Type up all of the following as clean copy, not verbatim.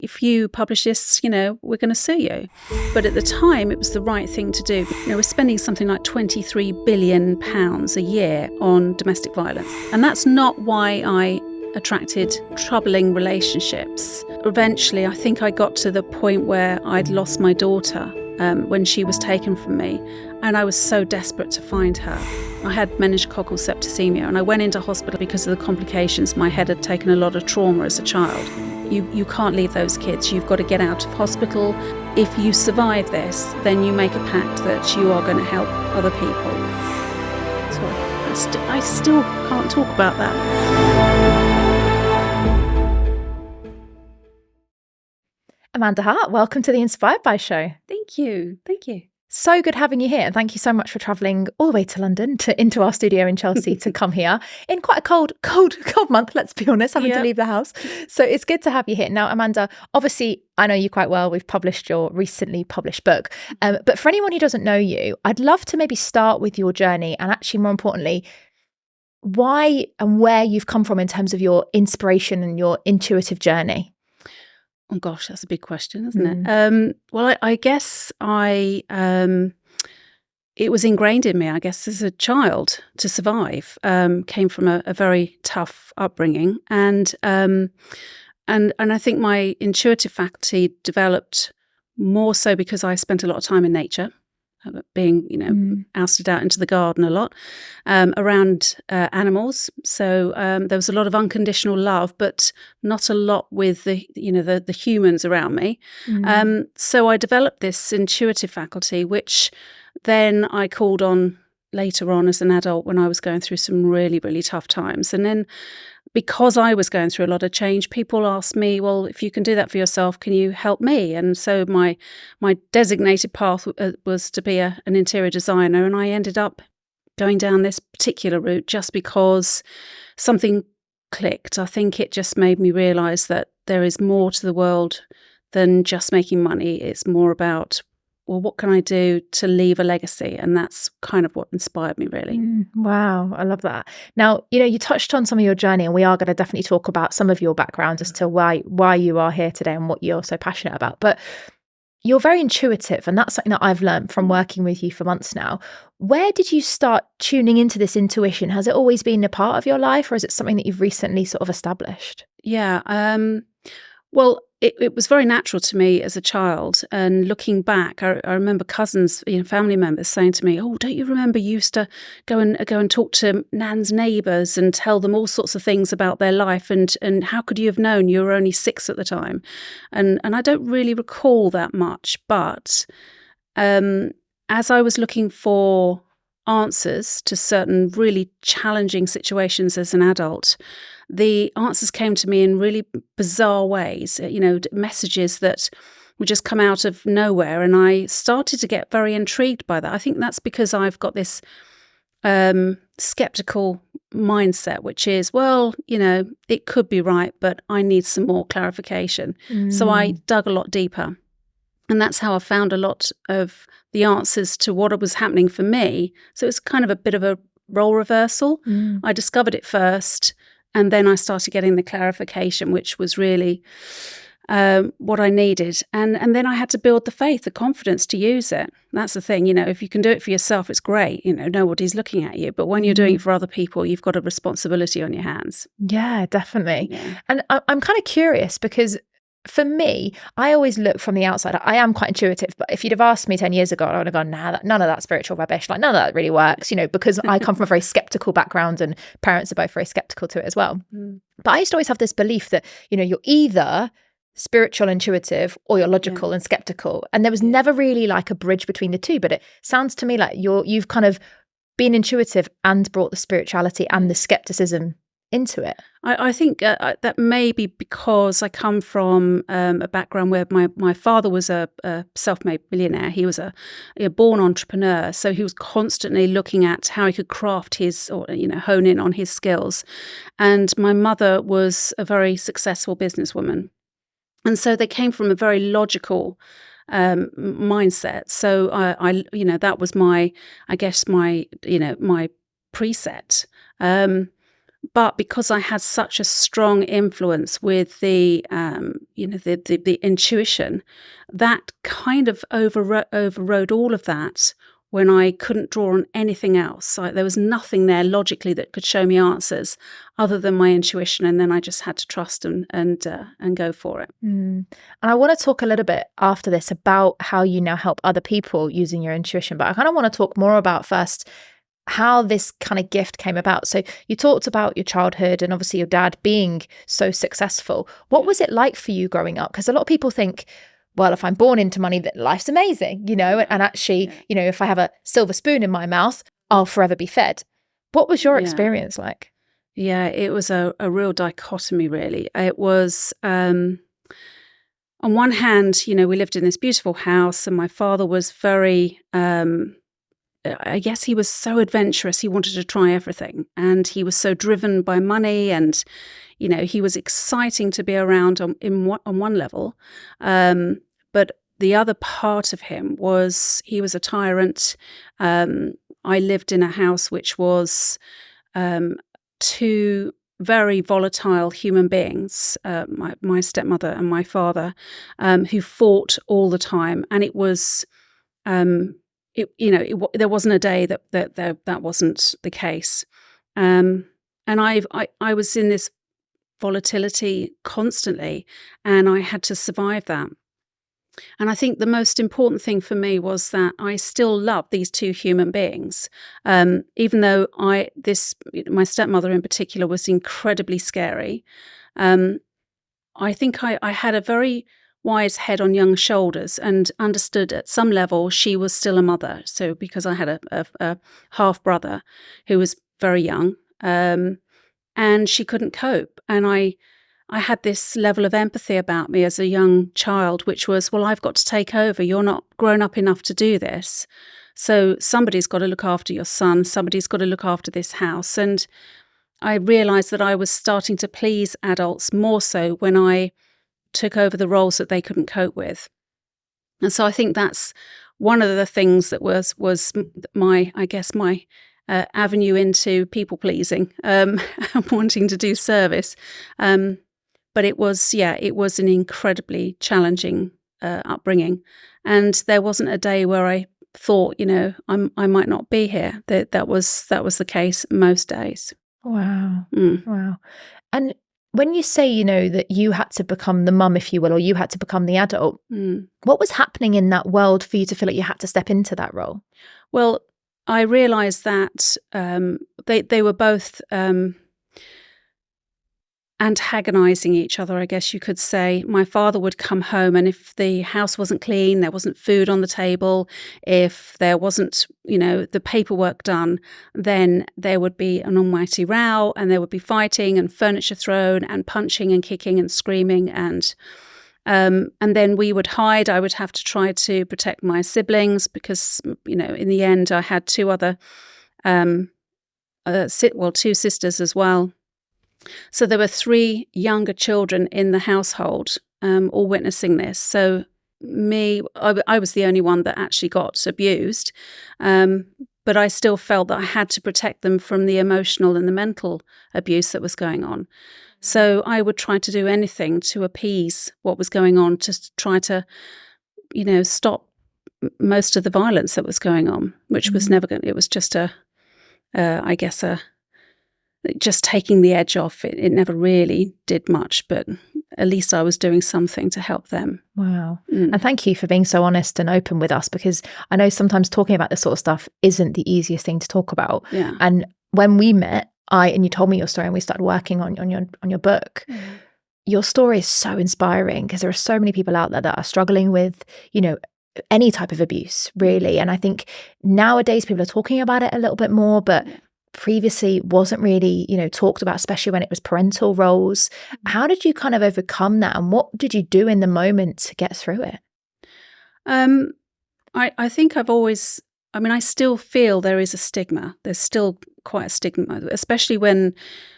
if you publish this, we're going to sue you. But at the time, it was the right thing to do. We're spending something like £23 billion a year on domestic violence. And that's not why I attracted troubling relationships. Eventually, I think I got to the point where I'd lost my daughter when she was taken from me, and I was so desperate to find her. I had meningococcal septicemia, and I went into hospital because of the complications. My head had taken a lot of trauma as a child. You can't leave those kids. You've got to get out of hospital. If you survive this, then you make a pact that you are going to help other people. Sorry, I still can't talk about that. Amanda Hart, welcome to the Inspired by Show. Thank you. So good having you here, and thank you so much for travelling all the way to London into our studio in Chelsea to come here in quite a cold month, let's be honest, having to leave the house. So it's good to have you here. Now, Amanda, obviously, I know you quite well. We've published your recently published book. But for anyone who doesn't know you, I'd love to maybe start with your journey and actually, more importantly, why and where you've come from in terms of your inspiration and your intuitive journey. Oh gosh, that's a big question, isn't it? Well, I guess it was ingrained in me, I guess, as a child to survive. Came from a very tough upbringing, and I think my intuitive faculty developed more so because I spent a lot of time in nature, being ousted out into the garden a lot, around animals. So there was a lot of unconditional love, but not a lot with the humans around me. So I developed this intuitive faculty, which then I called on later on as an adult when I was going through some really, really tough times. And then because I was going through a lot of change, people asked me, well, if you can do that for yourself, can you help me? And so my designated path was to be an interior designer, and I ended up going down this particular route just because something clicked. I think it just made me realise that there is more to the world than just making money. It's more about, well, what can I do to leave a legacy? And that's kind of what inspired me, really. Wow, I love that. Now, you touched on some of your journey, and we are going to definitely talk about some of your background as to why you are here today and what you're so passionate about. But you're very intuitive, and that's something that I've learned from working with you for months now. Where did you start tuning into this intuition? Has it always been a part of your life, or is it something that you've recently sort of established? Yeah, well, it was very natural to me as a child. And looking back, I remember cousins, family members saying to me, "Oh, don't you remember you used to go and talk to Nan's neighbours and tell them all sorts of things about their life? And how could you have known? You were only 6 at the time." And I don't really recall that much, but as I was looking for answers to certain really challenging situations as an adult, the answers came to me in really bizarre ways, messages that would just come out of nowhere. And I started to get very intrigued by that. I think that's because I've got this skeptical mindset, which is, well, it could be right, but I need some more clarification. So I dug a lot deeper. And that's how I found a lot of the answers to what was happening for me. So it's kind of a bit of a role reversal. I discovered it first, and then I started getting the clarification, which was really what I needed. And then I had to build the faith, the confidence to use it. That's the thing, if you can do it for yourself, it's great, nobody's looking at you. But when you're doing it for other people, you've got a responsibility on your hands. Yeah, definitely. Yeah. And I'm kind of curious because for me, I always look from the outside. I am quite intuitive, but if you'd have asked me 10 years ago, I would have gone, nah, none of that spiritual rubbish. Like, none of that really works, because I come from a very skeptical background, and parents are both very skeptical to it as well. But I used to always have this belief that, you're either spiritual, intuitive, or you're logical and skeptical. And there was never really like a bridge between the two. But it sounds to me like you've kind of been intuitive and brought the spirituality and the skepticism into it. I think that may be because I come from a background where my father was a self-made millionaire. He was a born entrepreneur, so he was constantly looking at how he could craft hone in on his skills. And my mother was a very successful businesswoman, and so they came from a very logical mindset. So I that was my preset. But because I had such a strong influence with the intuition, that kind of overrode all of that when I couldn't draw on anything else. There was nothing there logically that could show me answers other than my intuition, and then I just had to trust and go for it. And I want to talk a little bit after this about how you now help other people using your intuition, but I kind of want to talk more about first how this kind of gift came about. So you talked about your childhood and obviously your dad being so successful. What was it like for you growing up? Because a lot of people think, well, if I'm born into money, that life's amazing, and actually, if I have a silver spoon in my mouth, I'll forever be fed. What was your experience like? Yeah, it was a real dichotomy, really. It was, on one hand, we lived in this beautiful house, and my father was very, I guess he was so adventurous. He wanted to try everything, and he was so driven by money, and he was exciting to be around on one level, but the other part of him was he was a tyrant. I lived in a house which was two very volatile human beings, my stepmother and my father, who fought all the time, and it was. There wasn't a day that wasn't the case, and I was in this volatility constantly, and I had to survive that. And I think the most important thing for me was that I still loved these two human beings, even though my stepmother in particular was incredibly scary. I think I had a very wise head on young shoulders and understood at some level she was still a mother. So because I had a half brother who was very young, and she couldn't cope, and I had this level of empathy about me as a young child, which was, well, I've got to take over. You're not grown up enough to do this, so somebody's got to look after your son. Somebody's got to look after this house. And I realised that I was starting to please adults more so when I took over the roles that they couldn't cope with. And so I think that's one of the things that was my avenue into people pleasing, and wanting to do service. But it was an incredibly challenging upbringing, and there wasn't a day where I thought, I might not be here. That was the case most days. Wow. Wow. And when you say, that you had to become the mum, if you will, or you had to become the adult, what was happening in that world for you to feel like you had to step into that role? Well, I realised that they were both antagonising each other, I guess you could say. My father would come home, and if the house wasn't clean, there wasn't food on the table, if there wasn't, the paperwork done, then there would be an almighty row, and there would be fighting and furniture thrown and punching and kicking and screaming, and then we would hide. I would have to try to protect my siblings because, in the end, I had two other, two sisters as well. So there were three younger children in the household, all witnessing this. So I was the only one that actually got abused, but I still felt that I had to protect them from the emotional and the mental abuse that was going on. So I would try to do anything to appease what was going on, to try to, stop most of the violence that was going on, which was never going. It was just just taking the edge off. It never really did much, but at least I was doing something to help them. Wow. And thank you for being so honest and open with us, because I know sometimes talking about this sort of stuff isn't the easiest thing to talk about. Yeah. And when we met, and you told me your story and we started working on your book, your story is so inspiring, because there are so many people out there that are struggling with, any type of abuse, really. And I think nowadays people are talking about it a little bit more, but previously wasn't really, talked about, especially when it was parental roles. How did you kind of overcome that, and what did you do in the moment to get through it? I think I still feel there is a stigma. There's still quite a stigma, especially when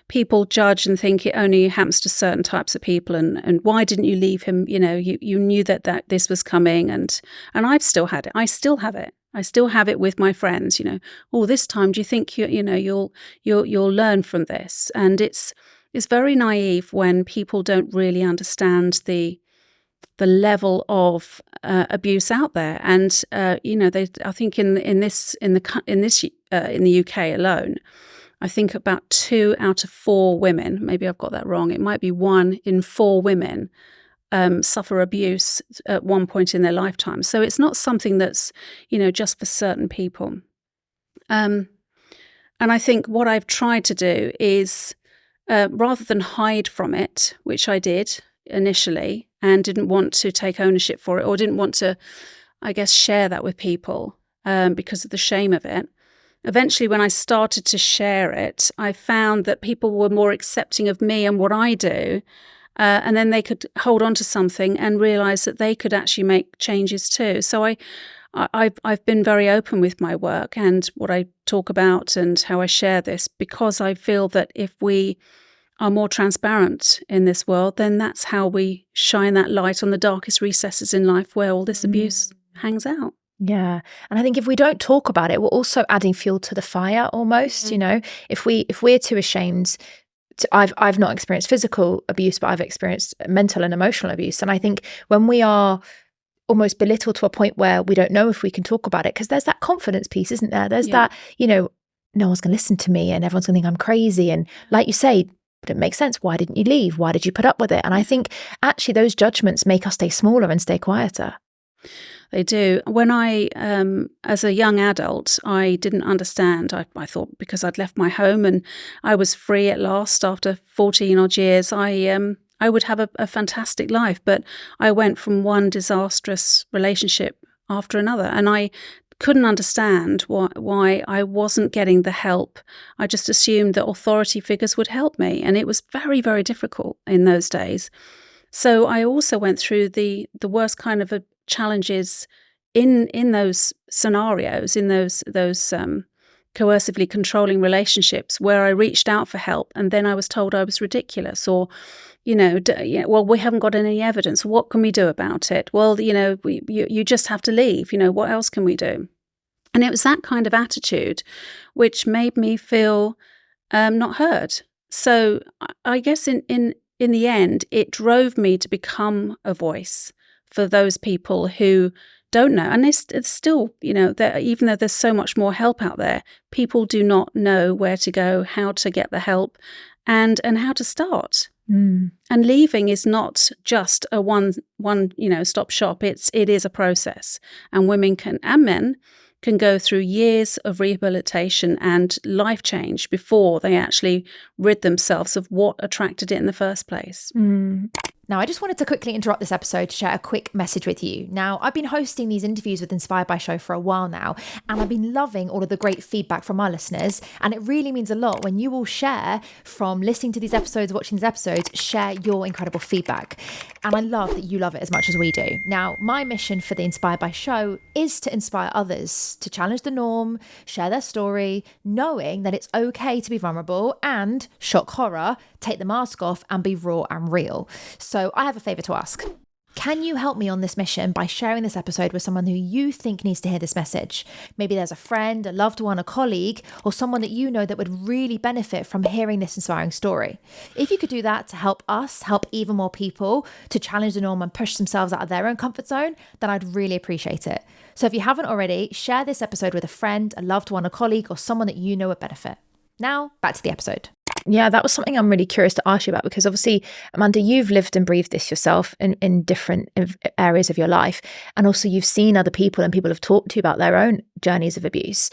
people judge and think it only happens to certain types of people, and why didn't you leave him? You knew that this was coming, and I've still had it. I still have it. I still have it with my friends, oh, this time, do you think you'll learn from this? And it's very naive when people don't really understand the level of abuse out there. And I think in the UK alone, I think about 2 out of 4 women, maybe I've got that wrong, it might be 1 in 4 women suffer abuse at one point in their lifetime. So it's not something that's, just for certain people. And I think what I've tried to do is, rather than hide from it, which I did initially and didn't want to take ownership for it, or didn't want to, I guess, share that with people because of the shame of it. Eventually, when I started to share it, I found that people were more accepting of me and what I do. And then they could hold on to something and realize that they could actually make changes too. So I've been very open with my work and what I talk about and how I share this, because I feel that if we are more transparent in this world, then that's how we shine that light on the darkest recesses in life where all this abuse hangs out. Yeah. And I think if we don't talk about it, we're also adding fuel to the fire almost, if we're too ashamed. I've not experienced physical abuse, but I've experienced mental and emotional abuse. And I think when we are almost belittled to a point where we don't know if we can talk about it, because there's that confidence piece, isn't there? There's that, no one's going to listen to me and everyone's going to think I'm crazy. And like you say, but it makes sense. Why didn't you leave? Why did you put up with it? And I think actually those judgments make us stay smaller and stay quieter. They do. When I, as a young adult, I didn't understand. I thought because I'd left my home and I was free at last after 14 odd years, I would have a fantastic life. But I went from one disastrous relationship after another, and I couldn't understand why I wasn't getting the help. I just assumed that authority figures would help me, and it was very, very difficult in those days. So I also went through the worst kind of challenges in those scenarios, in those coercively controlling relationships where I reached out for help and then I was told I was ridiculous, or well, we haven't got any evidence. What can we do about it? Well, you just have to leave. What else can we do? And it was that kind of attitude which made me feel not heard. So I guess in the end, it drove me to become a voice for those people who don't know. And it's still, even though there's so much more help out there, people do not know where to go, how to get the help, and how to start. And leaving is not just a one stop shop. It is a process, and women and men can go through years of rehabilitation and life change before they actually rid themselves of what attracted it in the first place. Now, I just wanted to quickly interrupt this episode to share a quick message with you. Now, I've been hosting these interviews with Inspired by Show for a while now, and I've been loving all of the great feedback from our listeners. And it really means a lot when you all share, from listening to these episodes, watching these episodes, share your incredible feedback. And I love that you love it as much as we do. Now, my mission for the Inspired by Show is to inspire others to challenge the norm, share their story, knowing that it's okay to be vulnerable and, shock horror, take the mask off and be raw and real. So I have a favor to ask. Can you help me on this mission by sharing this episode with someone who you think needs to hear this message? Maybe there's a friend, a loved one, a colleague, or someone that you know that would really benefit from hearing this inspiring story. If you could do that to help us, help even more people to challenge the norm and push themselves out of their own comfort zone, then I'd really appreciate it. So if you haven't already, share this episode with a friend, a loved one, a colleague, or someone that you know would benefit. Now, back to the episode. Yeah, that was something I'm really curious to ask you about, because obviously, Amanda, you've lived and breathed this yourself in different areas of your life. And also you've seen other people and people have talked to you about their own journeys of abuse.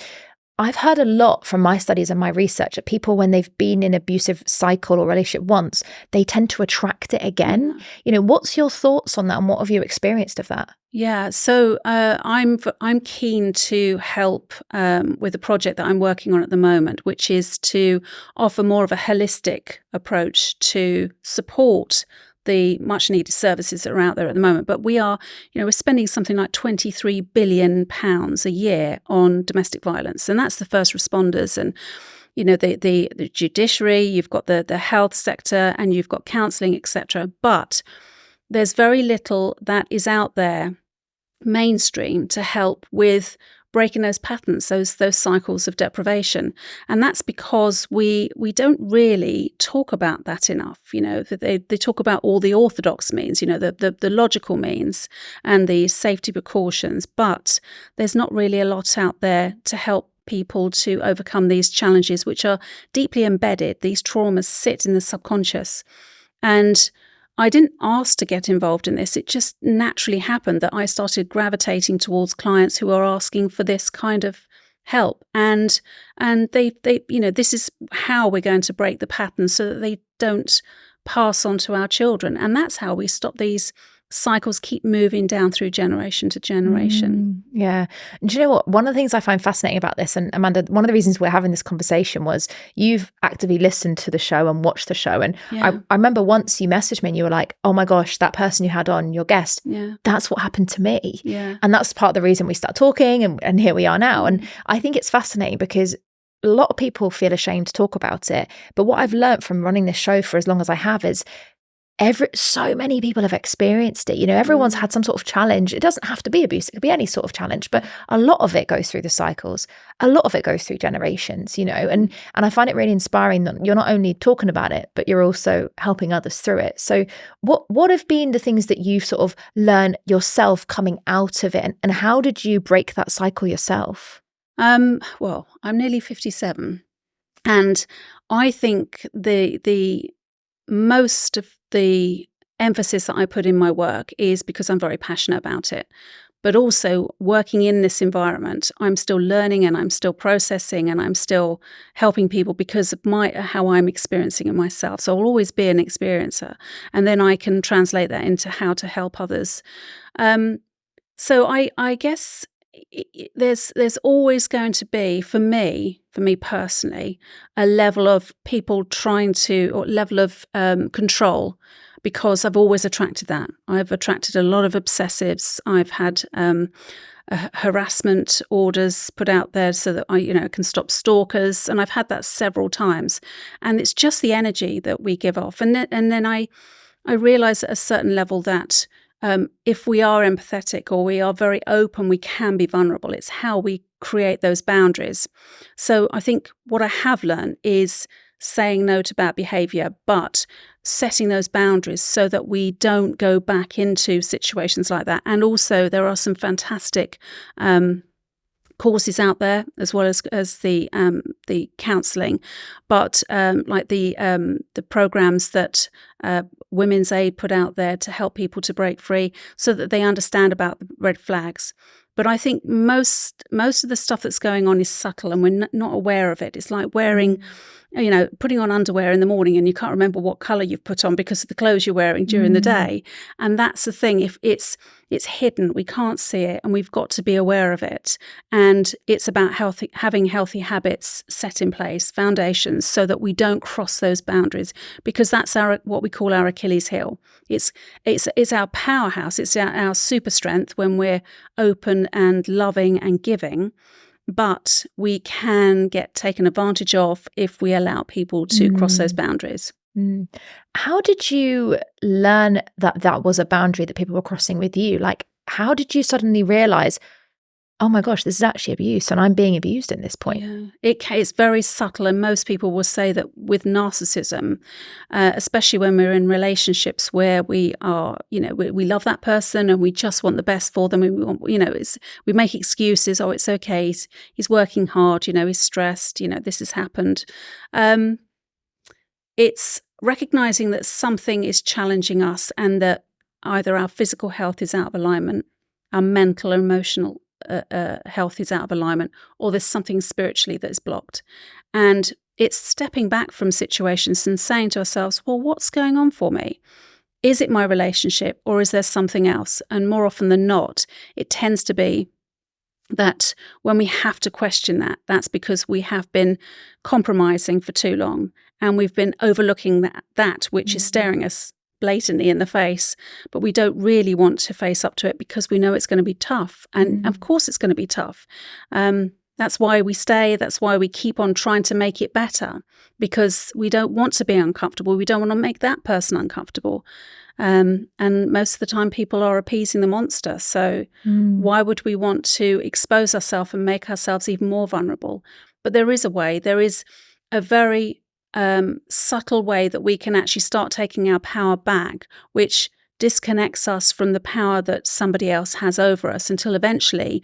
I've heard a lot from my studies and my research that people, when they've been in an abusive cycle or relationship once, they tend to attract it again. What's your thoughts on that and what have you experienced of that? Yeah, so I'm keen to help with a project that I'm working on at the moment, which is to offer more of a holistic approach to support the much needed services that are out there at the moment. But we are, we're spending something like £23 billion a year on domestic violence. And that's the first responders and, the judiciary, you've got the health sector and you've got counselling, etc. But there's very little that is out there mainstream to help with breaking those patterns, those cycles of deprivation. And that's because we don't really talk about that enough. They talk about all the orthodox means, the logical means and the safety precautions, but there's not really a lot out there to help people to overcome these challenges, which are deeply embedded. These traumas sit in the subconscious. And I didn't ask to get involved in this. It just naturally happened that I started gravitating towards clients who are asking for this kind of help. And they this is how we're going to break the pattern so that they don't pass on to our children. And that's how we stop these cycles keep moving down through generation to generation. Yeah. And do you know what? One of the things I find fascinating about this, and Amanda, one of the reasons we're having this conversation was you've actively listened to the show and watched the show. And I remember once you messaged me and you were like, oh my gosh, that person you had on, your guest, that's what happened to me. Yeah. And that's part of the reason we start talking and here we are now. And I think it's fascinating because a lot of people feel ashamed to talk about it. But what I've learned from running this show for as long as I have is so many people have experienced it. Everyone's had some sort of challenge. It doesn't have to be abuse. It could be any sort of challenge, but a lot of it goes through the cycles. A lot of it goes through generations, and I find it really inspiring that you're not only talking about it, but you're also helping others through it. So what have been the things that you've sort of learned yourself coming out of it, and how did you break that cycle yourself? Well, I'm nearly 57, and I think the most of the emphasis that I put in my work is because I'm very passionate about it. But also working in this environment, I'm still learning and I'm still processing and I'm still helping people because of how I'm experiencing it myself. So I'll always be an experiencer, and then I can translate that into how to help others. So I guess there's always going to be, for me personally, a level of people or level of control, because I've always attracted that. I've attracted a lot of obsessives. I've had harassment orders put out there so that I can stop stalkers, and I've had that several times. And it's just the energy that we give off. And then I realize at a certain level that if we are empathetic or we are very open, we can be vulnerable. It's how we create those boundaries. So I think what I have learned is saying no to bad behavior, but setting those boundaries so that we don't go back into situations like that. And also there are some fantastic courses out there, as well as the counselling, but like the programs that Women's Aid put out there to help people to break free, so that they understand about the red flags. But I think most of the stuff that's going on is subtle, and we're not aware of it. It's like wearing, putting on underwear in the morning and you can't remember what colour you've put on because of the clothes you're wearing during the day. And that's the thing. If it's hidden, we can't see it, and we've got to be aware of it. And it's about having healthy habits set in place, foundations, so that we don't cross those boundaries, because that's what we call our Achilles heel. It's our powerhouse. It's our super strength when we're open and loving and giving. But we can get taken advantage of if we allow people to cross those boundaries. How did you learn that was a boundary that people were crossing with you? Like, how did you suddenly realize, oh my gosh, this is actually abuse and I'm being abused at this point? Yeah. It's very subtle, and most people will say that with narcissism, especially when we're in relationships where we are, we love that person and we just want the best for them. And we want, we make excuses. Oh, it's okay. He's working hard. He's stressed. This has happened. It's recognizing that something is challenging us, and that either our physical health is out of alignment, our mental and emotional health is out of alignment, or there's something spiritually that is blocked. And it's stepping back from situations and saying to ourselves, well, what's going on for me? Is it my relationship, or is there something else? And more often than not, it tends to be that when we have to question that's because we have been compromising for too long, and we've been overlooking that which is staring us blatantly in the face, but we don't really want to face up to it because we know it's going to be tough. And of course it's going to be tough. That's why we stay. That's why we keep on trying to make it better, because we don't want to be uncomfortable. We don't want to make that person uncomfortable. And most of the time people are appeasing the monster. So why would we want to expose ourselves and make ourselves even more vulnerable? But there is a way. There is a very subtle way that we can actually start taking our power back, which disconnects us from the power that somebody else has over us, until eventually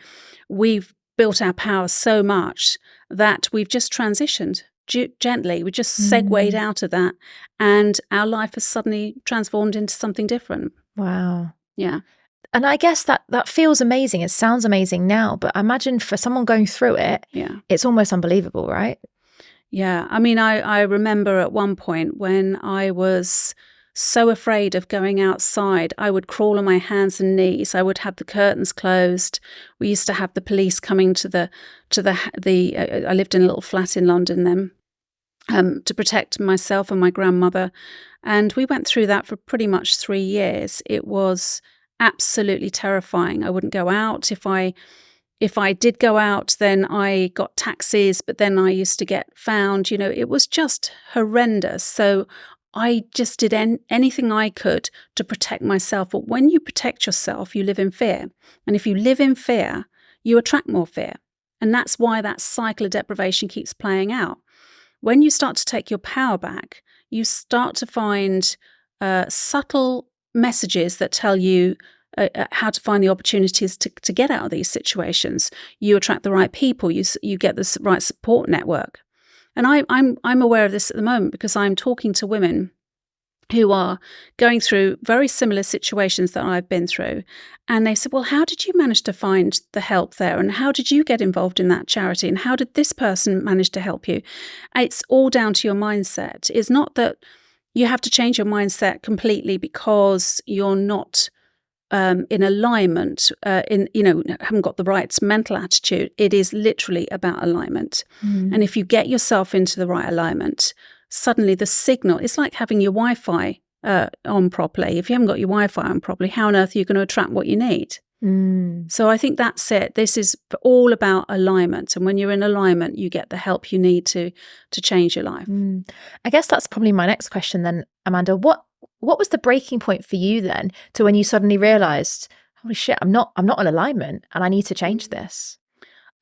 we've built our power so much that we've just transitioned gently. We just segued out of that, and our life has suddenly transformed into something different. Wow. Yeah. And I guess that feels amazing. It sounds amazing now, but I imagine for someone going through it, it's almost unbelievable, right? Yeah. I mean, I remember at one point when I was so afraid of going outside, I would crawl on my hands and knees. I would have the curtains closed. We used to have the police coming to I lived in a little flat in London then, to protect myself and my grandmother. And we went through that for pretty much 3 years. It was absolutely terrifying. I wouldn't go out. If I did go out, then I got taxis, but then I used to get found. It was just horrendous. So I just did anything I could to protect myself. But when you protect yourself, you live in fear. And if you live in fear, you attract more fear. And that's why that cycle of deprivation keeps playing out. When you start to take your power back, you start to find subtle messages that tell you how to find the opportunities to get out of these situations. You attract the right people. You get the right support network. And I'm aware of this at the moment because I'm talking to women who are going through very similar situations that I've been through. And they said, well, how did you manage to find the help there? And how did you get involved in that charity? And how did this person manage to help you? It's all down to your mindset. It's not that you have to change your mindset completely because you're not in alignment, haven't got the right mental attitude. It is literally about alignment. And if you get yourself into the right alignment, suddenly the signal, it's like having your Wi-Fi on properly. If you haven't got your Wi-Fi on properly, how on earth are you going to attract what you need? So I think that's it. This is all about alignment. And when you're in alignment, you get the help you need to change your life. I guess that's probably my next question then, Amanda. What was the breaking point for you then to when you suddenly realized, holy shit, I'm not in alignment and I need to change this?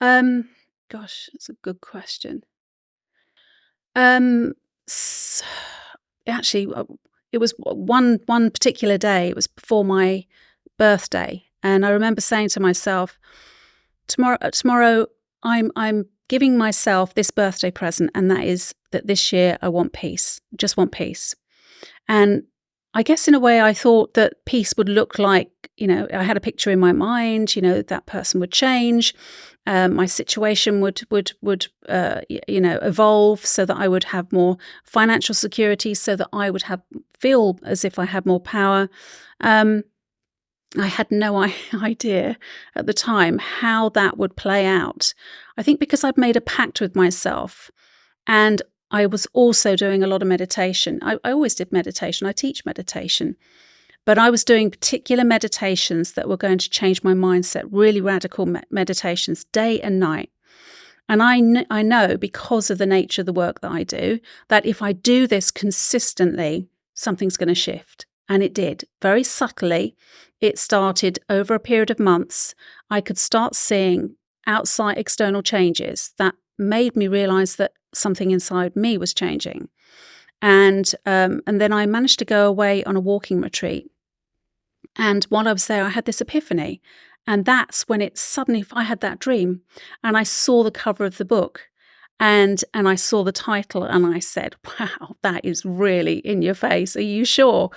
Gosh, that's a good question. Actually, it was one particular day. It was before my birthday, and I remember saying to myself, "Tomorrow, I'm giving myself this birthday present, and that is that this year I want peace. Just want peace." And I guess in a way I thought that peace would look like, I had a picture in my mind, that person would change. My situation would evolve so that I would have more financial security, so that I would feel as if I had more power. I had no idea at the time how that would play out. I think because I'd made a pact with myself, and I was also doing a lot of meditation. I always did meditation. I teach meditation. But I was doing particular meditations that were going to change my mindset, really radical meditations, day and night. And I know because of the nature of the work that I do, that if I do this consistently, something's going to shift. And it did. Very subtly, it started over a period of months. I could start seeing outside external changes that made me realize that something inside me was changing. And then I managed to go away on a walking retreat. And while I was there, I had this epiphany. And that's when I had that dream. And I saw the cover of the book. And I saw the title and I said, wow, that is really in your face. Are you sure?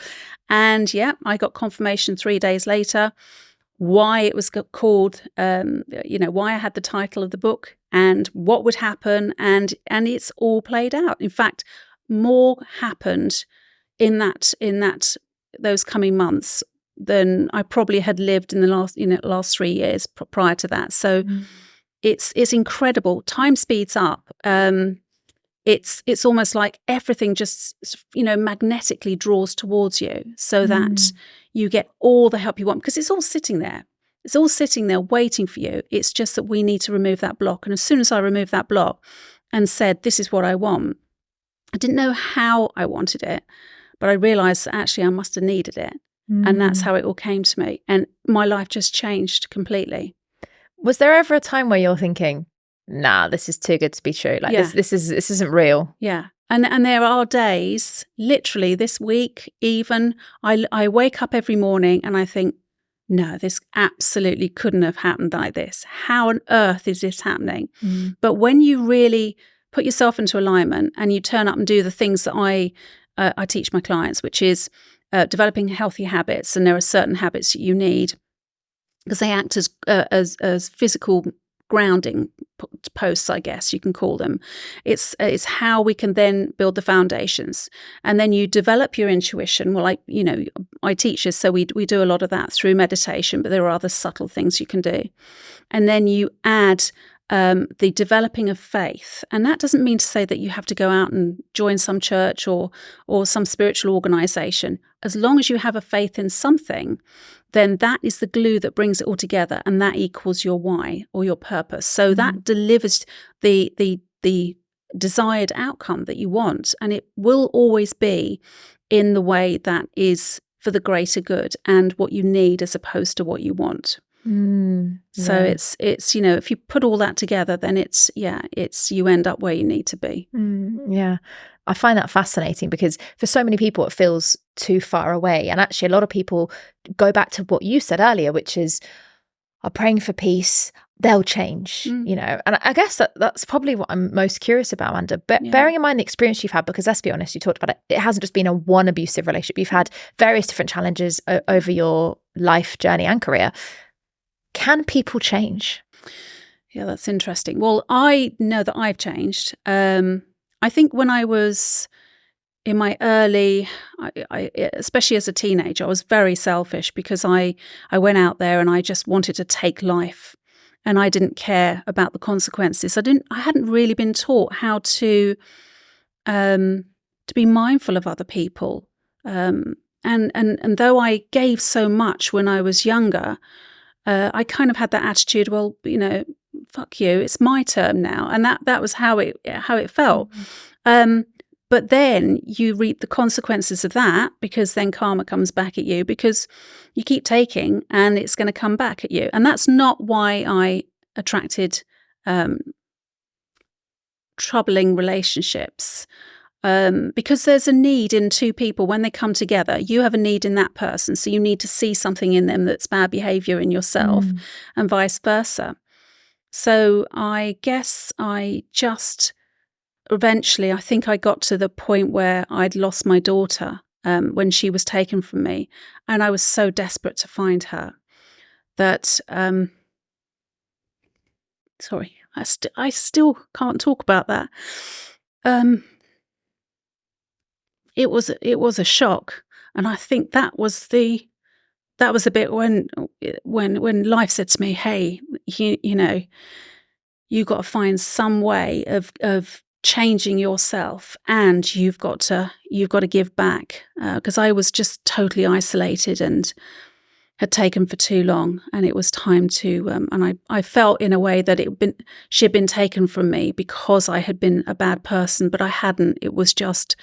And yeah, I got confirmation 3 days later why it was called, why I had the title of the book and what would happen. And it's all played out. In fact, more happened in those coming months than I probably had lived in the last 3 years prior to that. So it's incredible. Time speeds up. It's almost like everything just magnetically draws towards you, so that you get all the help you want, because it's all sitting there. It's all sitting there waiting for you. It's just that we need to remove that block. And as soon as I removed that block and said, this is what I want, I didn't know how I wanted it, but I realized that actually I must have needed it. And that's how it all came to me. And my life just changed completely. Was there ever a time where you're thinking, nah, this is too good to be true? Like this isn't real. Yeah. And there are days, literally this week, even I wake up every morning and I think, no, this absolutely couldn't have happened like this. How on earth is this happening? But when you really put yourself into alignment and you turn up and do the things that I teach my clients, which is developing healthy habits, and there are certain habits that you need because they act as physical grounding posts, I guess you can call them. It's how we can then build the foundations, and then you develop your intuition. Well, I teach this, so we do a lot of that through meditation, but there are other subtle things you can do, and then you add the developing of faith. And that doesn't mean to say that you have to go out and join some church or some spiritual organization. As long as you have a faith in something, then that is the glue that brings it all together, and that equals your why or your purpose. So that delivers the desired outcome that you want, and it will always be in the way that is for the greater good and what you need as opposed to what you want. So it's if you put all that together, then it's you end up where you need to be. Yeah. I find that fascinating because for so many people it feels too far away, and actually a lot of people go back to what you said earlier, which is are praying for peace, they'll change, and I guess that's probably what I'm most curious about, Amanda. Bearing in mind the experience you've had, because let's be honest, you talked about it hasn't just been one abusive relationship. You've had various different challenges over your life journey and career. Can people change? Yeah, that's interesting. Well, I know that I've changed. I think when I was in my early, especially as a teenager, I was very selfish because I went out there and I just wanted to take life, and I didn't care about the consequences. I hadn't really been taught how to be mindful of other people. And though I gave so much when I was younger, I kind of had that attitude, well, fuck you, it's my turn now. And that was how it felt. But then you reap the consequences of that, because then karma comes back at you because you keep taking and it's going to come back at you. And that's not why I attracted troubling relationships. Because there's a need in two people when they come together. You have a need in that person, so you need to see something in them that's bad behavior in yourself, and vice versa. So I guess I just eventually, I think I got to the point where I'd lost my daughter when she was taken from me, and I was so desperate to find her that sorry, I still can't talk about that. It was a shock, and I think that was the bit when life said to me, "Hey, you got to find some way of changing yourself, and you've got to give back." Because I was just totally isolated and had taken for too long, and it was time to. And I felt in a way that she had been taken from me because I had been a bad person, but I hadn't. It was just.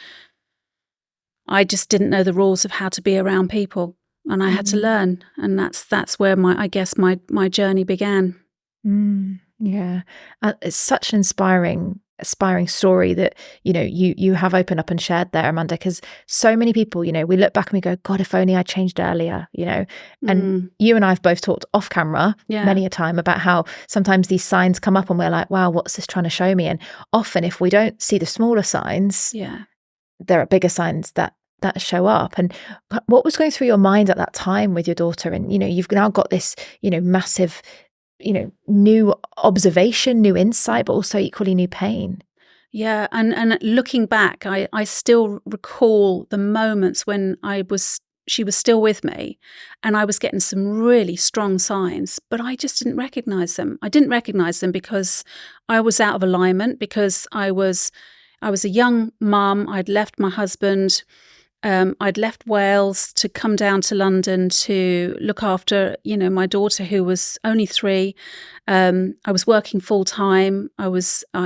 I just didn't know the rules of how to be around people, and I had to learn, and that's where my journey began. Yeah, it's such an inspiring story that you have opened up and shared there, Amanda. Because so many people, we look back and we go, God, if only I changed earlier, And you and I have both talked off camera many a time about how sometimes these signs come up and we're like, wow, what's this trying to show me? And often, if we don't see the smaller signs, there are bigger signs that show up. And what was going through your mind at that time with your daughter? And you've now got this massive new observation, new insight, but also equally new pain. Yeah, and looking back, I still recall the moments when she was still with me, and I was getting some really strong signs, but I just didn't recognize them. I didn't recognize them because I was out of alignment, because I was a young mum. I'd left my husband. I'd left Wales to come down to London to look after, my daughter, who was only 3. I was working full time. I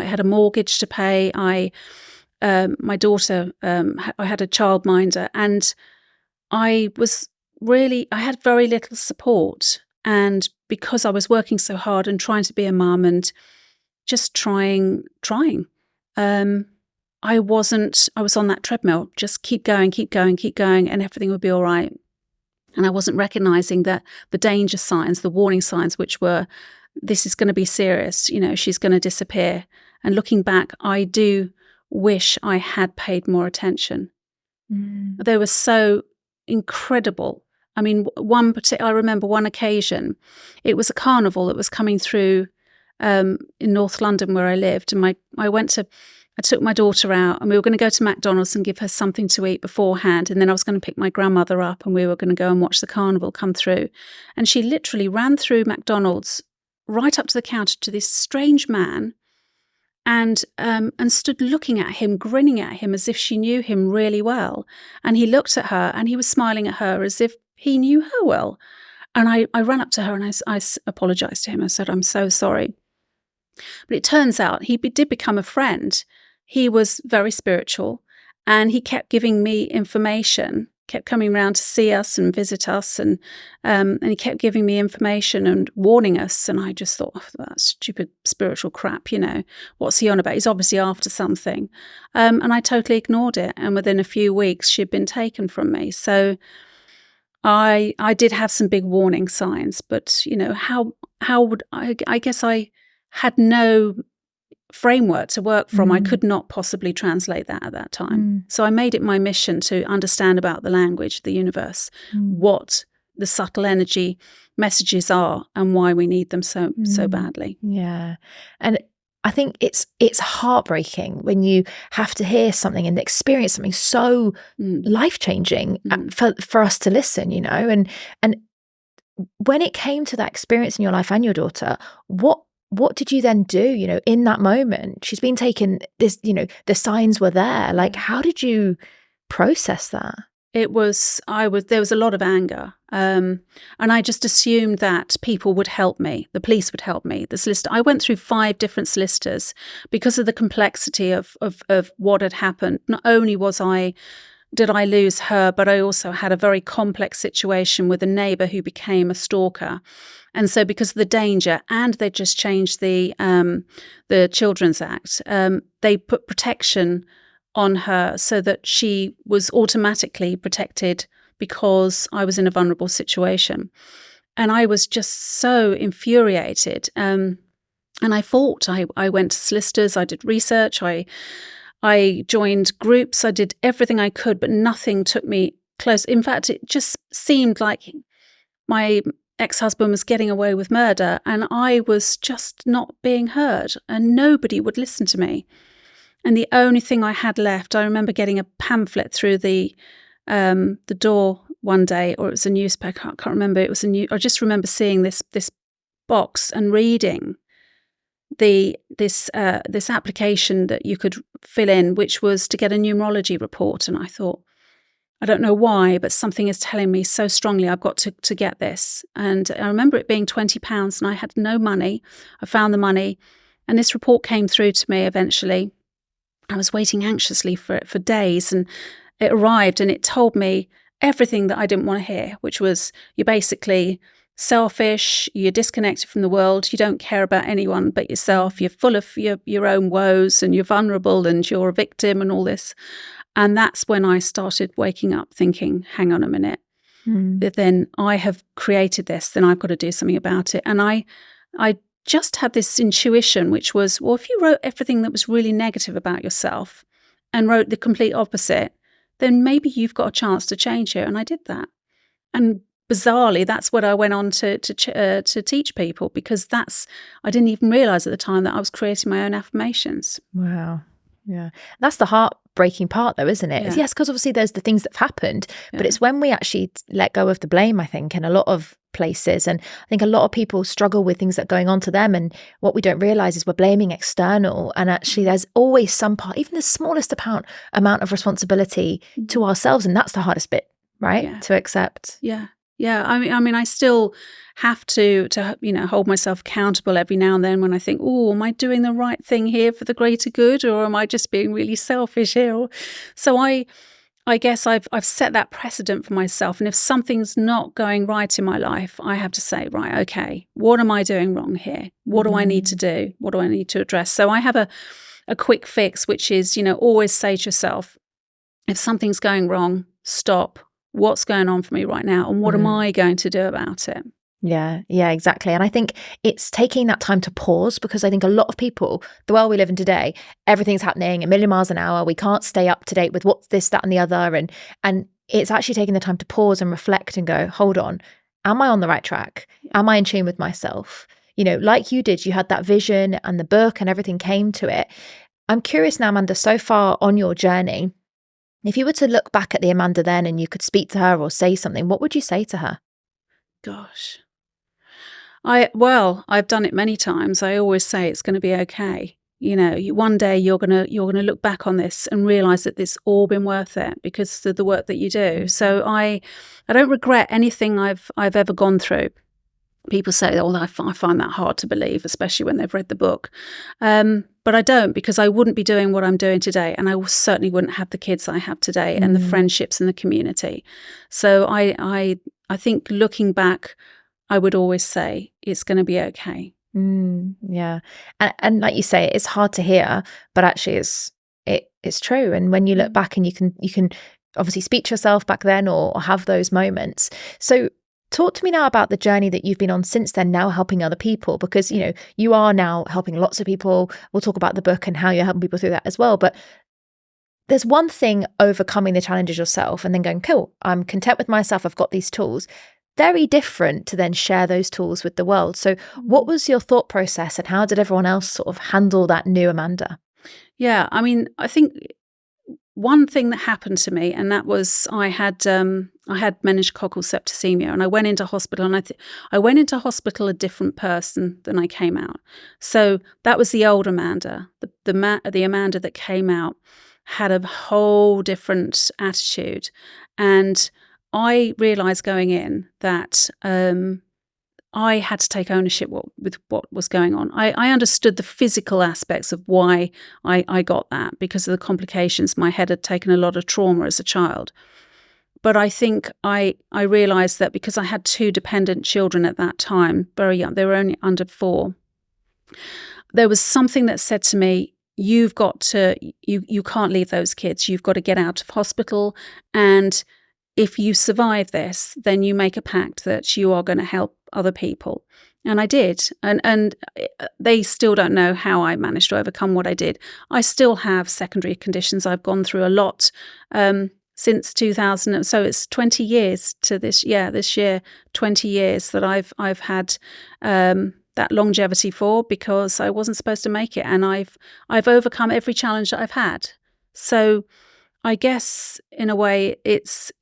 had a mortgage to pay. My daughter, I had a childminder, and I was really, I had very little support. And because I was working so hard and trying to be a mum and just trying, I was on that treadmill, just keep going, and everything would be all right. And I wasn't recognizing that the danger signs, the warning signs, which were, this is going to be serious, she's going to disappear. And looking back, I do wish I had paid more attention. They were so incredible. I mean, I remember one occasion, it was a carnival that was coming through in North London where I lived. And I took my daughter out, and we were going to go to McDonald's and give her something to eat beforehand. And then I was going to pick my grandmother up, and we were going to go and watch the carnival come through. And she literally ran through McDonald's right up to the counter to this strange man, and stood looking at him, grinning at him as if she knew him really well. And he looked at her, and he was smiling at her as if he knew her well. And I ran up to her, and I apologized to him. I said, "I'm so sorry." But it turns out he did become a friend. He was very spiritual, and he kept giving me information, kept coming around to see us and visit us, and he kept giving me information and warning us. And I just thought, that's stupid spiritual crap, what's he on about? He's obviously after something. And I totally ignored it. And within a few weeks, she'd been taken from me. So I did have some big warning signs, but how would I guess I had no framework to work from. I could not possibly translate that at that time. So I made it my mission to understand about the language, the universe, what the subtle energy messages are and why we need them so badly. Yeah. And I think it's heartbreaking when you have to hear something and experience something so life-changing for us to listen, and when it came to that experience in your life and your daughter, what did you then do, in that moment? She's been taken, this, the signs were there. Like, how did you process that? There was a lot of anger. And I just assumed that people would help me. The police would help me. The solicitor, I went through 5 different solicitors because of the complexity of what had happened. Not only did I lose her, but I also had a very complex situation with a neighbour who became a stalker. And so because of the danger, and they just changed the Children's Act, they put protection on her so that she was automatically protected because I was in a vulnerable situation. And I was just so infuriated. And I fought. I went to solicitors, I did research, I joined groups, I did everything I could, but nothing took me close. In fact, it just seemed like my ex-husband was getting away with murder, and I was just not being heard, and nobody would listen to me. And the only thing I had left, I remember getting a pamphlet through the door one day, or it was a newspaper, I can't remember. I just remember seeing this box and reading this application that you could fill in, which was to get a numerology report. And I thought, I don't know why, but something is telling me so strongly I've got to get this. And I remember it being £20, and I had no money. I found the money, and this report came through to me eventually. I was waiting anxiously for it for days, and it arrived, and it told me everything that I didn't want to hear, which was, you're basically selfish, you're disconnected from the world, you don't care about anyone but yourself, you're full of your own woes, and you're vulnerable, and you're a victim, and all this. And that's when I started waking up thinking, hang on a minute, then I have created this, then I've got to do something about it. And I just had this intuition, which was, well, if you wrote everything that was really negative about yourself and wrote the complete opposite, then maybe you've got a chance to change it. And I did that. And bizarrely, that's what I went on to teach people, because I didn't even realize at the time that I was creating my own affirmations. Wow. Yeah. That's the heartbreaking part though, isn't it? Yeah. Yes, because obviously there's the things that have happened, but it's when we actually let go of the blame, I think, in a lot of places. And I think a lot of people struggle with things that are going on to them. And what we don't realize is we're blaming external. And actually there's always some part, even the smallest amount of responsibility to ourselves. And that's the hardest bit, right? Yeah. To accept. Yeah. Yeah. I mean, I still have to hold myself accountable every now and then when I think, oh, am I doing the right thing here for the greater good, or am I just being really selfish here? So I I guess I've set that precedent for myself. And if something's not going right in my life, I have to say, right, okay, what am I doing wrong here? What do I need to do? What do I need to address? So I have a quick fix, which is, always say to yourself, if something's going wrong, stop. What's going on for me right now? And what am I going to do about it? Yeah, exactly. And I think it's taking that time to pause, because I think a lot of people, the world we live in today, everything's happening a million miles an hour. We can't stay up to date with what's this, that, and the other. And it's actually taking the time to pause and reflect and go, hold on, am I on the right track? Am I in tune with myself? Like you did, you had that vision and the book and everything came to it. I'm curious now, Amanda, so far on your journey, if you were to look back at the Amanda then and you could speak to her or say something, what would you say to her? Gosh. I've done it many times. I always say it's going to be okay. One day you're gonna look back on this and realize that it's all been worth it because of the work that you do. So I don't regret anything I've ever gone through. People say, "Oh, I find that hard to believe," especially when they've read the book. But I don't, because I wouldn't be doing what I'm doing today, and I certainly wouldn't have the kids I have today and the friendships and the community. So I think looking back, I would always say it's going to be okay. Yeah. And like you say, it's hard to hear, but actually it's true. And when you look back and you can obviously speak to yourself back then or have those moments. So talk to me now about the journey that you've been on since then, now helping other people, because, you are now helping lots of people. We'll talk about the book and how you're helping people through that as well. But there's one thing overcoming the challenges yourself and then going, cool, I'm content with myself. I've got these tools. Very different to then share those tools with the world. So what was your thought process and how did everyone else sort of handle that new Amanda? Yeah, I mean, I think one thing that happened to me, and that was I had meningococcal septicemia, and I went into hospital, and I went into hospital a different person than I came out. So that was the old Amanda. The Amanda that came out had a whole different attitude, and I realised going in that I had to take ownership with what was going on. I understood the physical aspects of why I got that, because of the complications. My head had taken a lot of trauma as a child. But I think I realised that because I had 2 dependent children at that time, very young, they were only under 4, there was something that said to me, you can't leave those kids. You've got to get out of hospital, and if you survive this, then you make a pact that you are going to help other people. And I did. And they still don't know how I managed to overcome what I did. I still have secondary conditions. I've gone through a lot since 2000. So it's 20 years to this year, 20 years that I've had that longevity for, because I wasn't supposed to make it. And I've overcome every challenge that I've had. So I guess in a way it's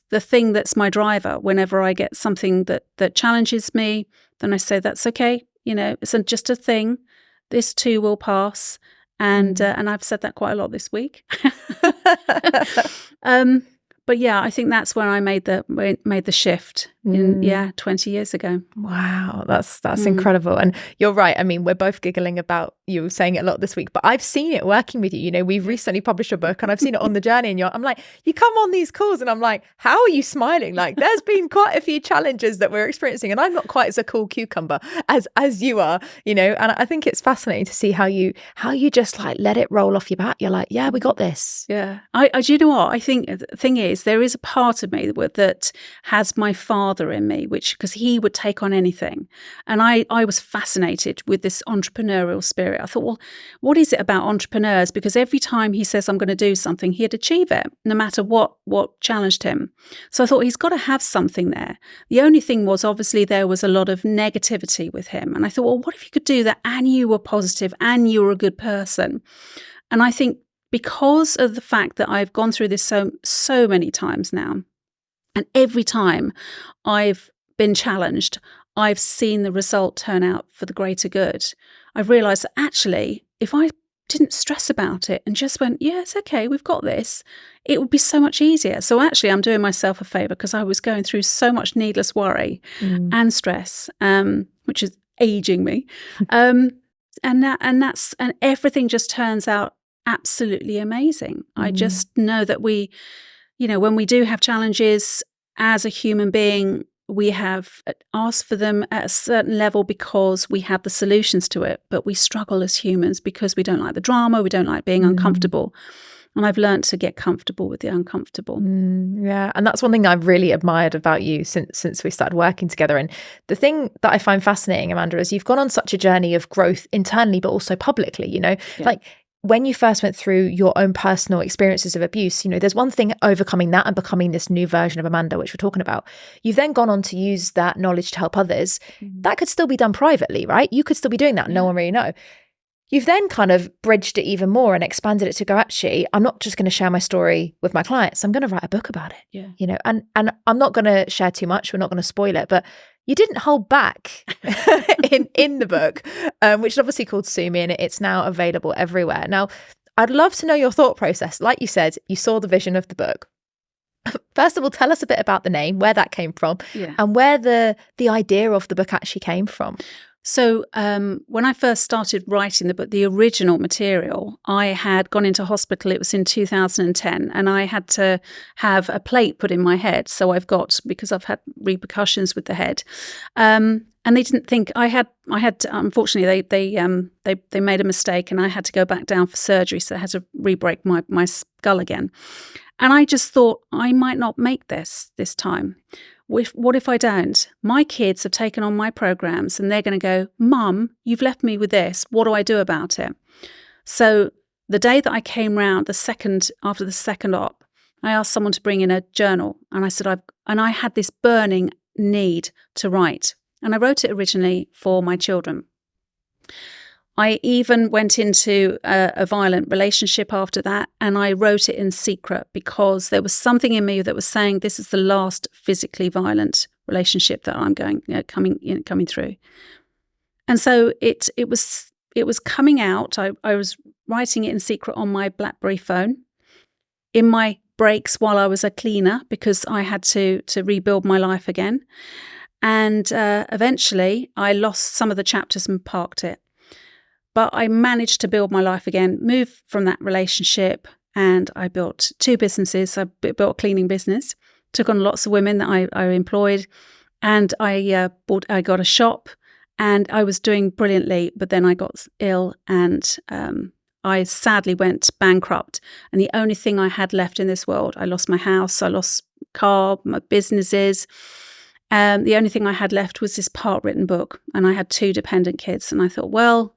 the thing that's my driver. Whenever I get something that challenges me, then I say, that's okay. It's just a thing. This too will pass. And I've said that quite a lot this week. But yeah, I think that's where I made the shift in 20 years ago. Wow, that's incredible. And you're right. I mean, we're both giggling about you saying it a lot this week, but I've seen it working with you. We've recently published a book and I've seen it on the journey, and I'm like, you come on these calls and I'm like, how are you smiling? Like, there's been quite a few challenges that we're experiencing, and I'm not quite as a cool cucumber as you are, and I think it's fascinating to see how you just like let it roll off your back. You're like, yeah, we got this. Yeah. I do you know what? I think the thing is, there is a part of me that has my father in me, because he would take on anything. And I was fascinated with this entrepreneurial spirit. I thought, well, what is it about entrepreneurs? Because every time he says I'm going to do something, he'd achieve it, no matter what challenged him. So I thought he's got to have something there. The only thing was, obviously, there was a lot of negativity with him. And I thought, well, what if you could do that and you were positive and you were a good person? And I think because of the fact that I've gone through this so many times now, and every time I've been challenged, I've seen the result turn out for the greater good. I've realised that actually, if I didn't stress about it and just went, yeah, it's okay, we've got this, it would be so much easier. So actually, I'm doing myself a favour, because I was going through so much needless worry and stress, which is aging me. And everything just turns out absolutely amazing. I just know that when we do have challenges as a human being, we have asked for them at a certain level because we have the solutions to it, but we struggle as humans because we don't like the drama, we don't like being uncomfortable. And I've learned to get comfortable with the uncomfortable. Yeah. And that's one thing I've really admired about you since we started working together. And the thing that I find fascinating, Amanda, is you've gone on such a journey of growth internally, but also publicly, like when you first went through your own personal experiences of abuse, there's one thing overcoming that and becoming this new version of Amanda, which we're talking about. You've then gone on to use that knowledge to help others. That could still be done privately, right? You could still be doing that. No one really know. You've then kind of bridged it even more and expanded it to go, actually, I'm not just going to share my story with my clients. I'm going to write a book about it, and I'm not going to share too much. We're not going to spoil it, but you didn't hold back in the book, which is obviously called Sue Me, and it's now available everywhere. Now, I'd love to know your thought process. Like you said, you saw the vision of the book. First of all, tell us a bit about the name, where that came from, and where the idea of the book actually came from. So when I first started writing the book, the original material, I had gone into hospital. It was in 2010, and I had to have a plate put in my head. So because I've had repercussions with the head, and they didn't think I had. Unfortunately, they made a mistake, and I had to go back down for surgery. So I had to re-break my skull again. And I just thought I might not make this time. What if I don't? My kids have taken on my programs and they're going to go, Mum, you've left me with this. What do I do about it? So the day that I came round, after the second op, I asked someone to bring in a journal, and I said, I had this burning need to write. And I wrote it originally for my children. I even went into a violent relationship after that, and I wrote it in secret because there was something in me that was saying this is the last physically violent relationship that I'm coming through. And so it was coming out. I was writing it in secret on my BlackBerry phone, in my breaks while I was a cleaner, because I had to rebuild my life again. And eventually, I lost some of the chapters and parked it. But I managed to build my life again, move from that relationship, and I built 2 businesses. I built a cleaning business, took on lots of women that I employed, and I got a shop, and I was doing brilliantly. But then I got ill, and I sadly went bankrupt. And the only thing I had left in this world, I lost my house, I lost car, my businesses. The only thing I had left was this part-written book, and I had 2 dependent kids. And I thought, well,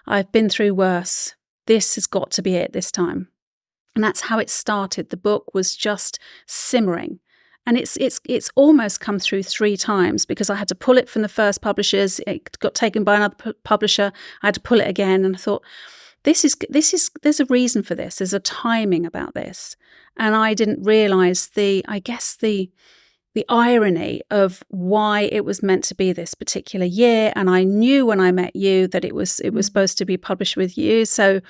I've been through worse. This has got to be it this time. And that's how it started. The book was just simmering. And it's almost come through 3 times because I had to pull it from the first publishers. It got taken by another publisher. I had to pull it again. And I thought, there's a reason for this. There's a timing about this. And I didn't realize the irony of why it was meant to be this particular year. And I knew when I met you that it was supposed to be published with you. So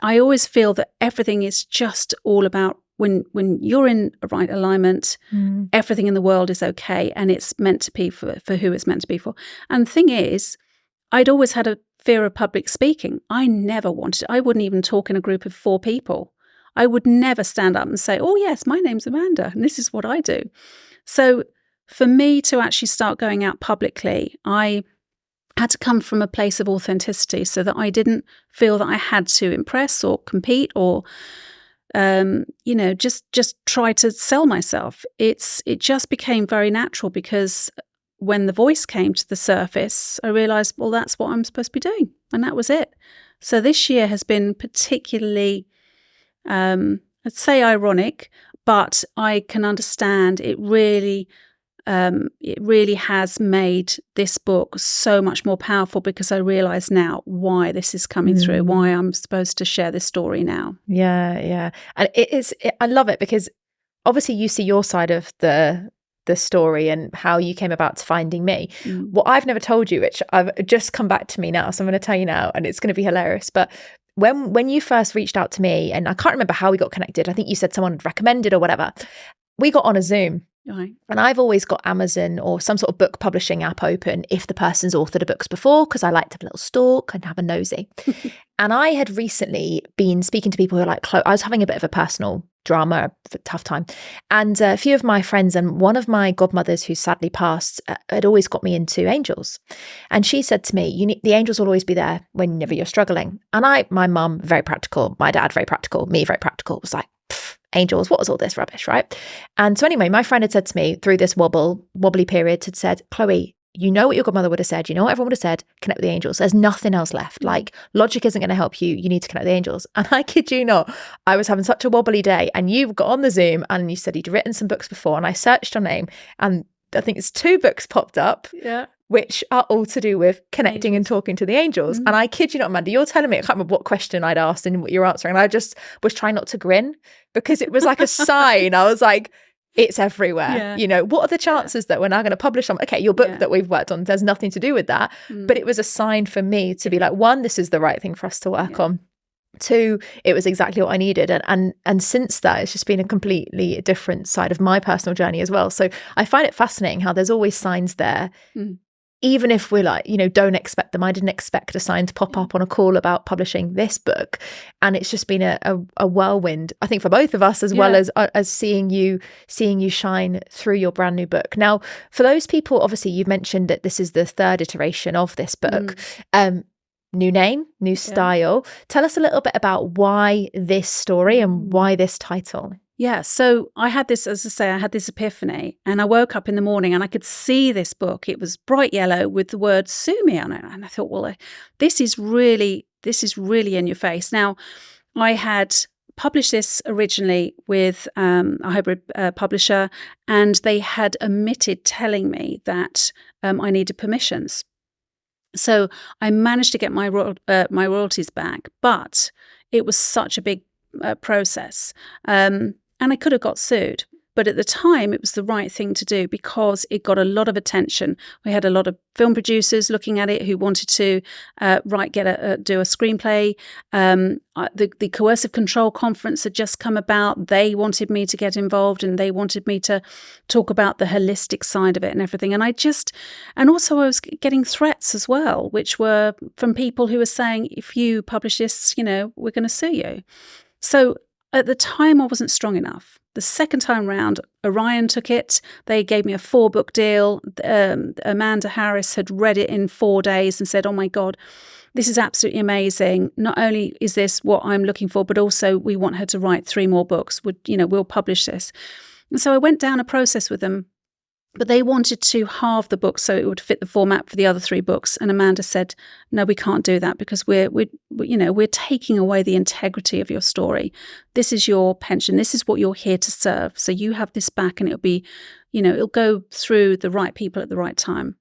I always feel that everything is just all about when you're in a right alignment, everything in the world is okay, and it's meant to be for who it's meant to be for. And the thing is, I'd always had a fear of public speaking. I never wanted. I wouldn't even talk in a group of 4 people. I would never stand up and say, oh, yes, my name's Amanda, and this is what I do. So for me to actually start going out publicly, I had to come from a place of authenticity so that I didn't feel that I had to impress or compete or, just try to sell myself. It just became very natural because when the voice came to the surface, I realized, well, that's what I'm supposed to be doing. And that was it. So this year has been particularly I'd say ironic, but I can understand it really has made this book so much more powerful because I realise now why this is coming through, why I'm supposed to share this story now. Yeah. And I love it because obviously you see your side of the story and how you came about to finding me. What I've never told you, which I've just come back to me now, so I'm going to tell you now, and it's going to be hilarious, but when you first reached out to me, and I can't remember how we got connected, I think you said someone recommended or whatever, we got on a Zoom Right. And I've always got Amazon or some sort of book publishing app open if the person's authored a books before, because I like to have a little stalk and have a nosy. And I had recently been speaking to people who are like, Chloë, I was having a bit of a personal drama, a tough time. And a few of my friends and one of my godmothers who sadly passed had always got me into angels. And she said to me, the angels will always be there whenever you're struggling. And my mum, very practical, my dad, very practical, me, very practical, was like, angels, what was all this rubbish, right? And so anyway, my friend had said to me through this wobbly period, had said, Chloë, you know what your godmother would have said, you know what everyone would have said, connect with the angels. There's nothing else left. Like, logic isn't going to help you. You need to connect with the angels. And I kid you not, I was having such a wobbly day and you got on the Zoom and you said you'd written some books before, and I searched your name and I think it's 2 books popped up. Yeah. Which are all to do with connecting and talking to the angels. And I kid you not, Amanda, you're telling me, I can't remember what question I'd asked and what you're answering. And I just was trying not to grin because it was like a sign. I was like, it's everywhere. Yeah. You know, what are the chances that we're now going to publish on? Okay, your book that we've worked on, there's nothing to do with that. But it was a sign for me to be like, 1, this is the right thing for us to work on. 2, it was exactly what I needed. And since that, it's just been a completely different side of my personal journey as well. So I find it fascinating how there's always signs there. Even if we're like, you know, don't expect them. I didn't expect a sign to pop up on a call about publishing this book. And it's just been a whirlwind, I think, for both of us, as well as seeing you shine through your brand new book. Now, for those people, obviously, you've mentioned that this is the 3rd iteration of this book. New name, new style. Tell us a little bit about why this story and why this title. Yeah, so I had this, as I say, I had this epiphany, and I woke up in the morning and I could see this book. It was bright yellow with the word "sue me" on it, and I thought, well, this is really in your face. Now, I had published this originally with a hybrid publisher, and they had omitted telling me that I needed permissions. So I managed to get my royalties back, but it was such a big process. And I could have got sued. But at the time, it was the right thing to do because it got a lot of attention. We had a lot of film producers looking at it who wanted to do a screenplay. The Coercive Control Conference had just come about. They wanted me to get involved and they wanted me to talk about the holistic side of it and everything. And also I was getting threats as well, which were from people who were saying, if you publish this, you know, we're going to sue you. So at the time, I wasn't strong enough. The second time round, Orion took it. They gave me a 4-book deal. Amanda Harris had read it in 4 days and said, oh my God, this is absolutely amazing. Not only is this what I'm looking for, but also we want her to write 3 more books. We'll publish this. And so I went down a process with them, but they wanted to halve the book so it would fit the format for the other 3 books. And Amanda said, no, we can't do that because we're taking away the integrity of your story. This is your pension. This is what you're here to serve. So you have this back and it'll be, it'll go through the right people at the right time.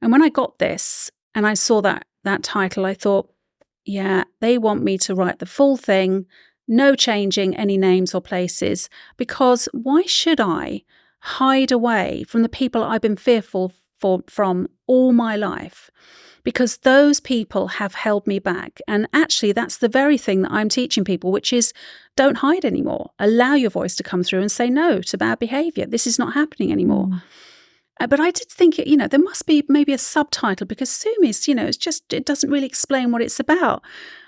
And when I got this and I saw that title, I thought, yeah, they want me to write the full thing, no changing any names or places, because why should I hide away from the people I've been fearful from all my life? Because those people have held me back. And actually, that's the very thing that I'm teaching people, which is don't hide anymore. Allow your voice to come through and say no to bad behavior. This is not happening anymore. But I did think, there must be maybe a subtitle because Sumi's, it doesn't really explain what it's about.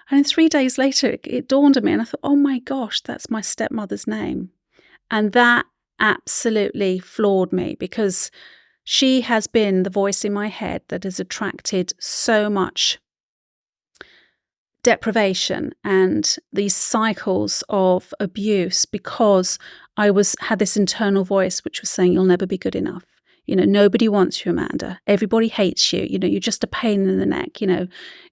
And then 3 days later, it dawned on me and I thought, oh my gosh, that's my stepmother's name. And that absolutely floored me because she has been the voice in my head that has attracted so much deprivation and these cycles of abuse because I had this internal voice which was saying, you'll never be good enough. Nobody wants you, Amanda. Everybody hates you. You're just a pain in the neck.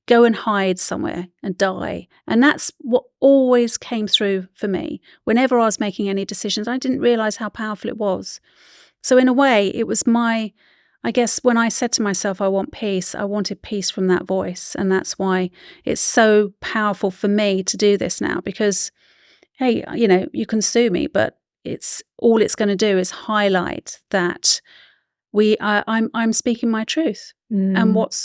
Go and hide somewhere and die. And that's what always came through for me. Whenever I was making any decisions, I didn't realize how powerful it was. So in a way, it was I guess when I said to myself, I want peace, I wanted peace from that voice. And that's why it's so powerful for me to do this now because, hey, you can sue me, but it's going to do is highlight that I'm speaking my truth. And what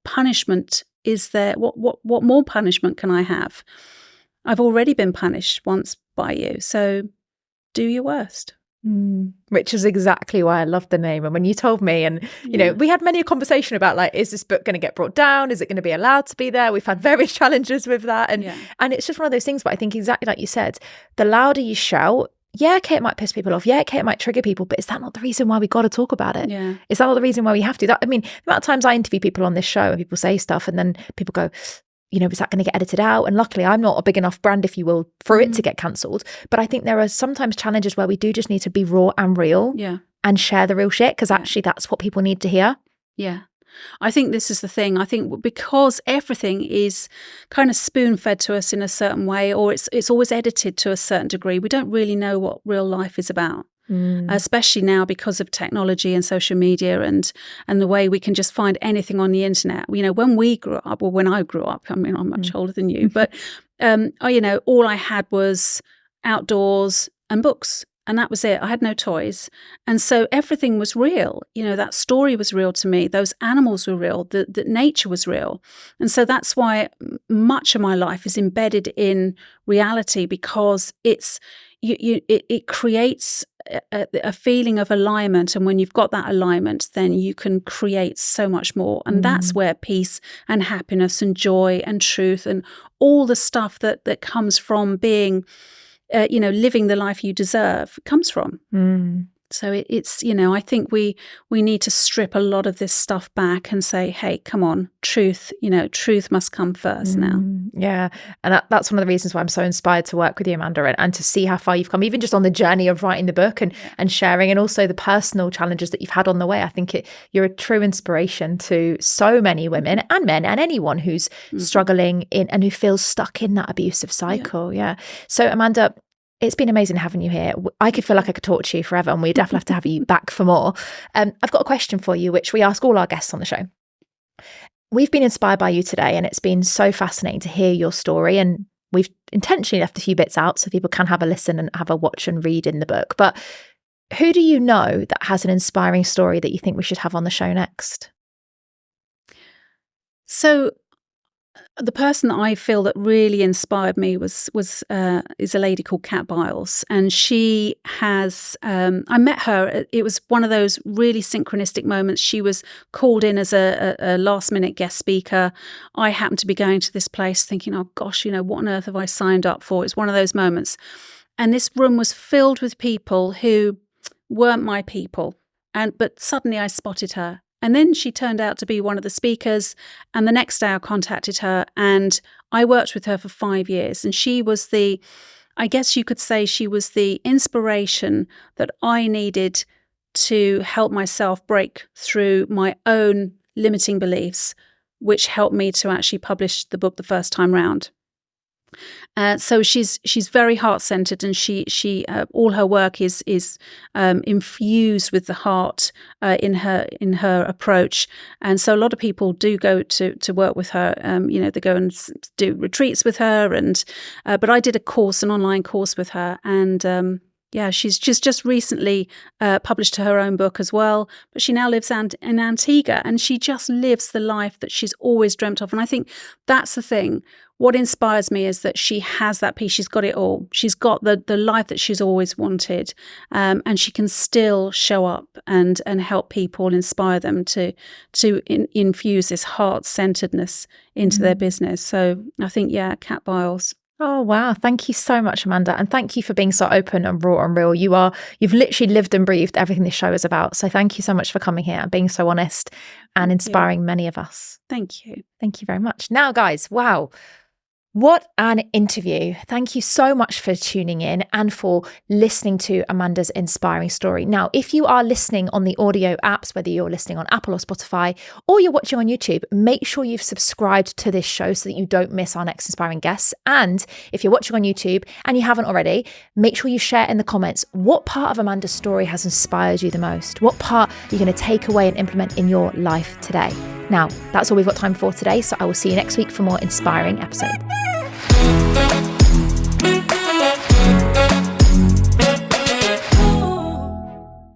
punishment is there? What more punishment can I have? I've already been punished once by you, so do your worst. Which is exactly why I love the name. And when you told me, and you know, we had many a conversation about like, is this book going to get brought down? Is it going to be allowed to be there? We've had various challenges with that. And it's just one of those things. But I think exactly like you said, the louder you shout, okay, it might piss people off. Okay, it might trigger people. But is that not the reason why we got to talk about it? Is that not the reason why we have to? That, I mean, the amount of times I interview people on this show and people say stuff and then people go, you know, is that going to get edited out? And luckily, I'm not a big enough brand, if you will, for it to get cancelled. But I think there are sometimes challenges where we do just need to be raw and real and share the real shit, because actually that's what people need to hear. Yeah. I think this is the thing. I think because everything is kind of spoon-fed to us in a certain way, or it's always edited to a certain degree, we don't really know what real life is about. Especially now because of technology and social media and the way we can just find anything on the internet. You know, when we grew up, or when I grew up, I mean, I'm much older than you, but, you know, all I had was outdoors and books. And that was it. I had no toys. And so everything was real. You know, that story was real to me. Those animals were real. The nature was real. And so that's why much of my life is embedded in reality, because it creates a feeling of alignment. And when you've got that alignment, then you can create so much more. And that's where peace and happiness and joy and truth and all the stuff that comes from being you know, living the life you deserve comes from. So it's, you know, I think we need to strip a lot of this stuff back and say, hey, come on, truth, you know, truth must come first now. Yeah. And that's one of the reasons why I'm so inspired to work with you, Amanda, and to see how far you've come, even just on the journey of writing the book and sharing, and also the personal challenges that you've had on the way. I think you're a true inspiration to so many women and men and anyone who's struggling in and who feels stuck in that abusive cycle. So Amanda, it's been amazing having you here. I could feel like I could talk to you forever, and we definitely have to have you back for more. I've got a question for you, which we ask all our guests on the show. We've been inspired by you today, and it's been so fascinating to hear your story. And we've intentionally left a few bits out so people can have a listen and have a watch and read in the book. But who do you know that has an inspiring story that you think we should have on the show next? So the person that I feel that really inspired me is a lady called Kat Byles, and she has. I met her. It was one of those really synchronistic moments. She was called in as a last-minute guest speaker. I happened to be going to this place, thinking, "Oh gosh, you know, what on earth have I signed up for?" It's one of those moments, and this room was filled with people who weren't my people, but suddenly I spotted her. And then she turned out to be one of the speakers. And the next day I contacted her, and I worked with her for 5 years. And she was I guess you could say she was the inspiration that I needed to help myself break through my own limiting beliefs, which helped me to actually publish the book the first time round. So she's very heart-centered, and she all her work is infused with the heart in her approach. And so a lot of people do go to work with her. You know, they go and do retreats with her, and but I did an online course with her, and she's just recently published her own book as well, but she now lives in Antigua, and she just lives the life that she's always dreamt of. And I think that's the thing. What inspires me is that she has that peace. She's got it all. She's got the life that she's always wanted, and she can still show up and help people, inspire them to infuse this heart-centeredness into their business. So I think, Kat Byles. Oh, wow. Thank you so much, Amanda. And thank you for being so open and raw and real. You've literally lived and breathed everything this show is about. So thank you so much for coming here and being so honest and inspiring many of us. Thank you. Thank you very much. Now, guys, wow. What an interview. Thank you so much for tuning in and for listening to Amanda's inspiring story. Now, if you are listening on the audio apps, whether you're listening on Apple or Spotify, or you're watching on YouTube, make sure you've subscribed to this show so that you don't miss our next inspiring guests. And if you're watching on YouTube and you haven't already, make sure you share in the comments what part of Amanda's story has inspired you the most. What part are you going to take away and implement in your life today? Now, that's all we've got time for today. So I will see you next week for more inspiring episodes.